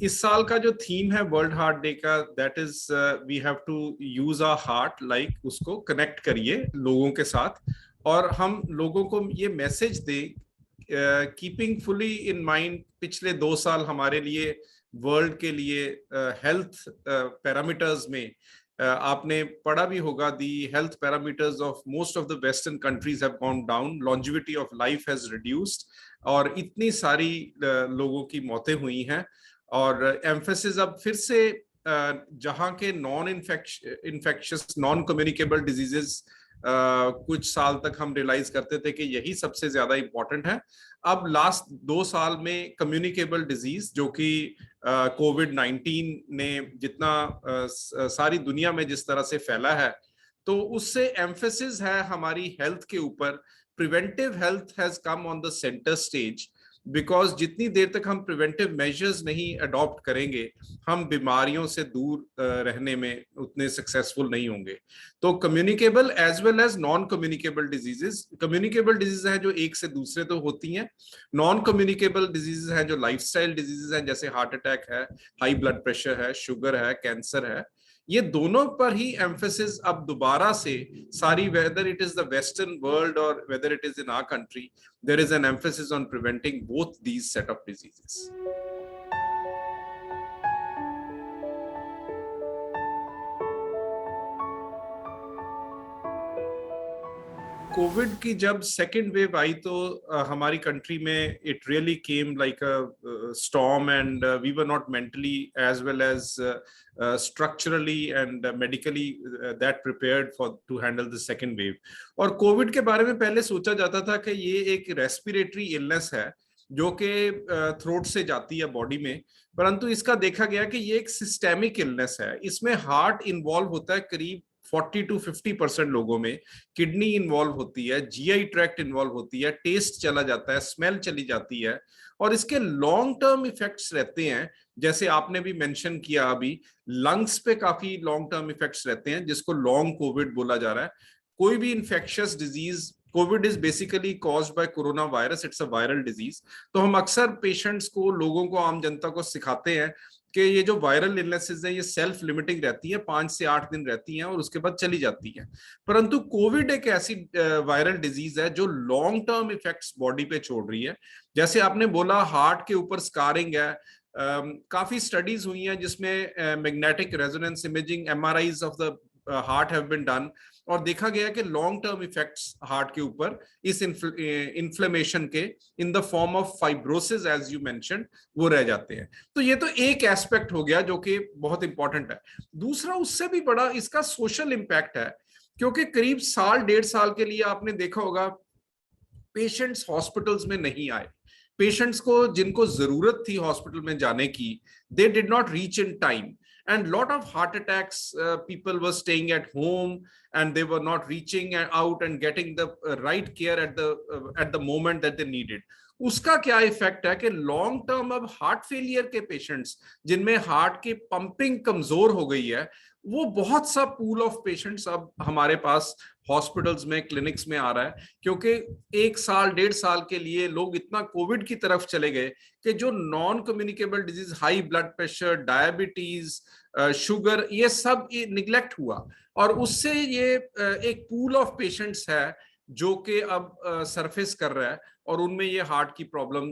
इस साल का जो थीम है वर्ल्ड हार्ट डे का, that is we have to use our heart, like उसको कनेक्ट करिए लोगों के साथ, और हम लोगों को ये मैसेज दें, कीपिंग फुली इन माइंड पिछले 2 साल हमारे लिए वर्ल्ड के लिए हेल्थ पैरामीटर्स में आपने पढ़ा भी होगा, the health parameters of most of the western countries have gone down, longevity of life has reduced, और इतनी सारी लोगों की मौतें हुई हैं। और एम्फेसिस अब फिर से जहां के non infectious non communicable diseases कुछ साल तक हम रियलाइज करते थे कि यही सबसे ज्यादा इंपॉर्टेंट है, अब लास्ट 2 साल में कम्युनिकेबल डिजीज जो कि कोविड-19 ने जितना सारी दुनिया में जिस तरह से फैला है, तो उससे एम्फेसिस है हमारी हेल्थ के ऊपर। Preventive health has come on the centre stage, because जितनी देर तक हम प्रिवेंटिव मेजर्स नहीं अडॉप्ट करेंगे, हम बीमारियों से दूर रहने में उतने सक्सेसफुल नहीं होंगे। तो communicable as well as non communicable diseases, communicable disease हैं जो एक से दूसरे तो होती हैं, नॉन कम्युनिकेबल डिजीजेस हैं जो लाइफस्टाइल डिजीजेस हैं, जैसे हार्ट अटैक है, हाई ब्लड प्रेशर है, शुगर है, कैंसर है। ये दोनों पर ही एम्फेसिस अब दोबारा से सारी, whether it is the western world और whether it is in our country, there is an emphasis on preventing both these set of diseases. Covid की जब सेकेंड वेव आई तो हमारी कंट्री में it really came like a storm, and we were not mentally as well as structurally and medically that prepared for to handle the second wave. और covid के बारे में पहले सोचा जाता था कि ये एक रेस्पिरेटरी इलनेस है जो कि थ्रोट से जाती है बॉडी में, परंतु इसका देखा गया कि ये एक सिस्टेमिक इलनेस है। इसमें हार्ट इन्वॉल्व होता है करीब 40 to 50% लोगों में, किडनी इन्वॉल्व होती है, जीआई ट्रैक्ट इन्वॉल्व होती है, टेस्ट चला जाता है, स्मेल चली जाती है, और इसके लॉन्ग टर्म इफेक्ट्स रहते हैं। जैसे आपने भी मेंशन किया अभी, लंग्स पे काफी लॉन्ग टर्म इफेक्ट्स रहते हैं जिसको लॉन्ग कोविड बोला जा रहा है। कोई भी infectious disease, Covid is basically caused by corona virus, it's a viral disease. तो हम अक्सर पेशेंट्स को, लोगों को, आम जनता को सिखाते हैं कि ये जो वायरल इलनेसेस है ये सेल्फ लिमिटिंग रहती है, 5 से 8 दिन रहती हैं और उसके बाद चली जाती है। परंतु कोविड एक ऐसी वायरल डिजीज है जो लॉन्ग टर्म इफेक्ट्स बॉडी पे छोड़ रही है। जैसे आपने बोला हार्ट के ऊपर स्कारिंग है, काफी स्टडीज हुई हैं जिसमें magnetic resonance imaging, MRIs of the heart have been done, और देखा गया कि लॉन्ग टर्म इफेक्ट्स हार्ट के ऊपर इस इन्फ्लेमेशन के in the form of fibrosis as you mentioned वो रह जाते हैं। तो ये तो एक एस्पेक्ट हो गया जो कि बहुत इंपॉर्टेंट है। दूसरा उससे भी बड़ा इसका सोशल इंपैक्ट है, क्योंकि करीब 1.5 साल के लिए आपने देखा होगा पेशेंट्स हॉस्पिटल्स में नहीं आए। पेशेंट्स को, जिनको जरूरत थी हॉस्पिटल में जाने की, they did not reach in time, and lot of heart attacks, people were staying at home and they were not reaching out and getting the right care at the moment that they needed. उसका क्या effect है कि long term अब heart failure के patients, जिनमें heart की pumping कमजोर हो गई है, वो बहुत सा पूल ऑफ पेशेंट्स अब हमारे पास हॉस्पिटल्स में, क्लिनिक्स में आ रहा है, क्योंकि 1 साल 1.5 साल के लिए लोग इतना कोविड की तरफ चले गए कि जो non communicable disease, high blood pressure, diabetes, sugar, ये सब निग्लेक्ट हुआ, और उससे ये एक पूल ऑफ पेशेंट्स है जो कि अब सरफेस कर रहा है और उनमें ये हार्ट की प्रॉब्लम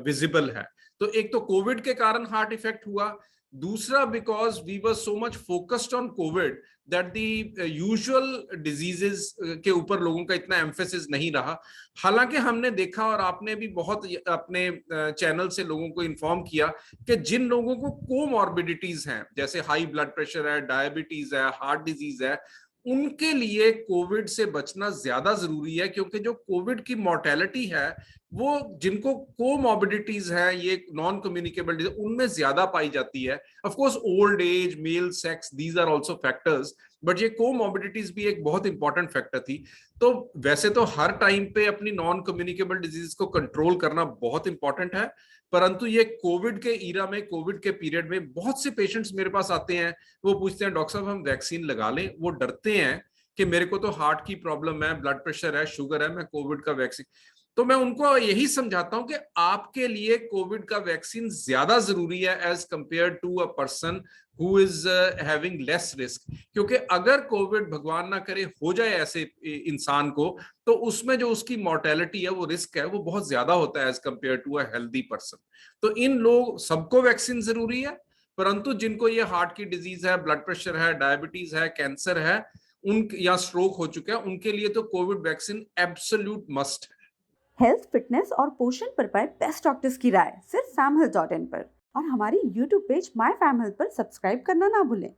विजिबल है। तो एक तो कोविड के कारण हार्ट इफेक्ट हुआ, दूसरा because we were so much focused on covid that the usual diseases के ऊपर लोगों का इतना एम्फेसिस नहीं रहा। हालांकि हमने देखा, और आपने भी बहुत अपने चैनल से लोगों को इन्फॉर्म किया, कि जिन लोगों को कोमॉर्बिडिटीज हैं, जैसे हाई ब्लड प्रेशर है, डायबिटीज है, हार्ट डिजीज है, उनके लिए कोविड से बचना ज्यादा जरूरी है, क्योंकि जो कोविड की मोर्टेलिटी है वो जिनको कोमॉर्बिडिटीज हैं, ये नॉन कम्युनिकेबल डिजीज, उनमें ज्यादा पाई जाती है। Of course old age, male sex, these are also factors, but ये कोमॉर्बिडिटीज भी एक बहुत इंपॉर्टेंट फैक्टर थी। तो वैसे तो हर टाइम पे अपनी नॉन कम्युनिकेबल डिजीज को कंट्रोल करना बहुत इंपॉर्टेंट है, परंतु ये कोविड के ईरा में, कोविड के पीरियड में बहुत से पेशेंट्स मेरे पास आते हैं, वो पूछते हैं डॉक्टर साहब हम वैक्सीन लगा लें, वो डरते हैं कि मेरे को तो हार्ट की प्रॉब्लम है, ब्लड प्रेशर है, शुगर है, मैं कोविड का वैक्सीन। तो मैं उनको यही समझाता हूं कि आपके लिए कोविड का वैक्सीन ज्यादा जरूरी है as compare to a person who is having less risk, क्योंकि अगर कोविड भगवान ना करे हो जाए ऐसे इंसान को, तो उसमें जो उसकी मॉर्टेलिटी है, वो रिस्क है, वो बहुत ज्यादा होता है as compare to a healthy person. तो इन लोग सबको वैक्सीन जरूरी है, परंतु जिनको ये हार्ट की डिजीज है, ब्लड प्रेशर है, डायबिटीज है, कैंसर है, उन या स्ट्रोक हो चुका है, उनके लिए तो कोविड वैक्सीन एब्सोल्यूट मस्ट है। हेल्थ, फिटनेस और पोषण पर पाए बेस्ट डॉक्टर्स की राय सिर्फ famhealth.in पर, और हमारी YouTube page my fam health पर सब्सक्राइब करना ना भूलें।